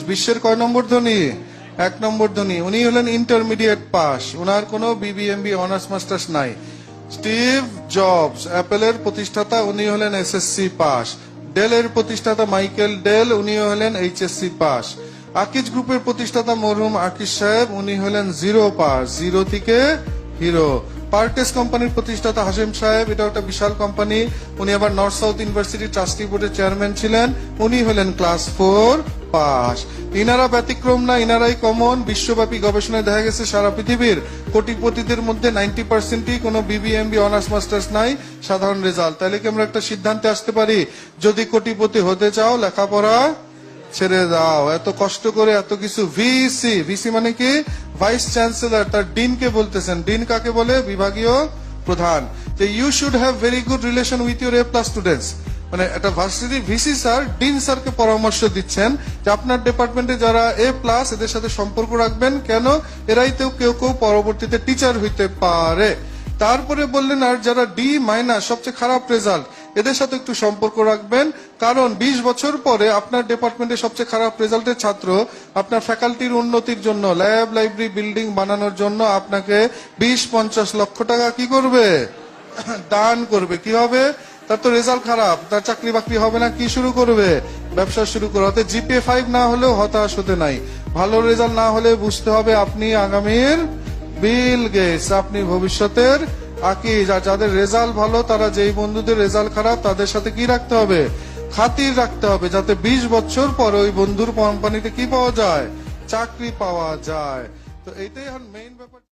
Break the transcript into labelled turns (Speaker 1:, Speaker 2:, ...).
Speaker 1: বিশ্বের কয় নম্বর ধনী? 1 নম্বর ধনী। উনি হলেন ইন্টারমিডিয়েট পাস, উনার কোনো বিবিএমবি অনার্স মাস্টার্স নাই। স্টিভ জবস অ্যাপেলের প্রতিষ্ঠাতা, উনি হলেন এসএসসি পাস। ডেলের প্রতিষ্ঠাতা মাইকেল ডেল, উনি হলেন এইচএসসি পাস। আকিজ গ্রুপের প্রতিষ্ঠাতা মরহুম আকিজ সাহেব, উনি হলেন জিরো পাস, জিরো থেকে হিরো। পার্টেস কোম্পানির প্রতিষ্ঠাতা হাসিম সাহেব, এটা একটা বিশাল কোম্পানি, উনি আবার নর্থ সাউথ ইউনিভার্সিটি ট্রাস্টি বোর্ডের চেয়ারম্যান ছিলেন, উনি হলেন ক্লাস 4 পাস। ইনারা ব্যতিক্রম না, ইনারাই কমন। বিশ্বব্যাপী গবেষণায় দেখা গেছে সারা পৃথিবীর কোটিপতিদের মধ্যে 90%ই কোনো বিবিএমবি অনার্স মাস্টার্স নাই, সাধারণ রেজাল্ট। তাহলে কি আমরা একটা সিদ্ধান্তে আসতে পারি, যদি কোটিপতি হতে চাও লেখাপড়া ছেড়ে দাও। এত কষ্ট করে এত কিছু। ভিসি, ভিসি মানে কি? ভাইস চ্যান্সেলর, তার ডিনকে বলতেছেন। ডিন কাকে বলে? বিভাগীয় প্রধান। You should have very good relation with your A+ students. মানে একটা ভার্সিটির ভিসি স্যার ডিন স্যারকে পরামর্শ দিচ্ছেন যে আপনার ডিপার্টমেন্টে যারা A+ এদের সাথে সম্পর্ক রাখবেন। কেন? এরাই তো কেউ কেউ পরবর্তীতে টিচার হইতে পারে। তারপরে বললেন আর যারা D- সবচেয়ে খারাপ রেজাল্ট, এদের সাথে একটু সম্পর্ক রাখবেন, কারণ 20 বছর পরে আপনার ডিপার্টমেন্টে সবচেয়ে খারাপ রেজাল্টের ছাত্র আপনার ফ্যাকাল্টির উন্নতির জন্য, ল্যাব লাইব্রেরি বিল্ডিং বানানোর জন্য আপনাকে 20-50 লক্ষ টাকা কি করবে? দান করবে। কি হবে? তার তো রেজাল্ট খারাপ, তার চাকরি বাকরি হবে না, কি শুরু করবে? ব্যবসা শুরু করবে। জিপিএ 5 না হলেও হতাশ হতে নাই। ভালো রেজাল্ট না হলে বুঝতে হবে আপনি আগামীর বিল গেটস, আপনি ভবিষ্যতের আকিজ। আর যাদের রেজাল্ট ভালো, তারা যেই বন্ধুদের রেজাল্ট খারাপ তাদের সাথে কি রাখতে হবে? খাতির রাখতে হবে, যাতে 20 বছর পর ওই বন্ধুর কোম্পানিতে কি পাওয়া যায়? চাকরি পাওয়া যায়। তো এইটাই এখন মেইন ব্যাপার।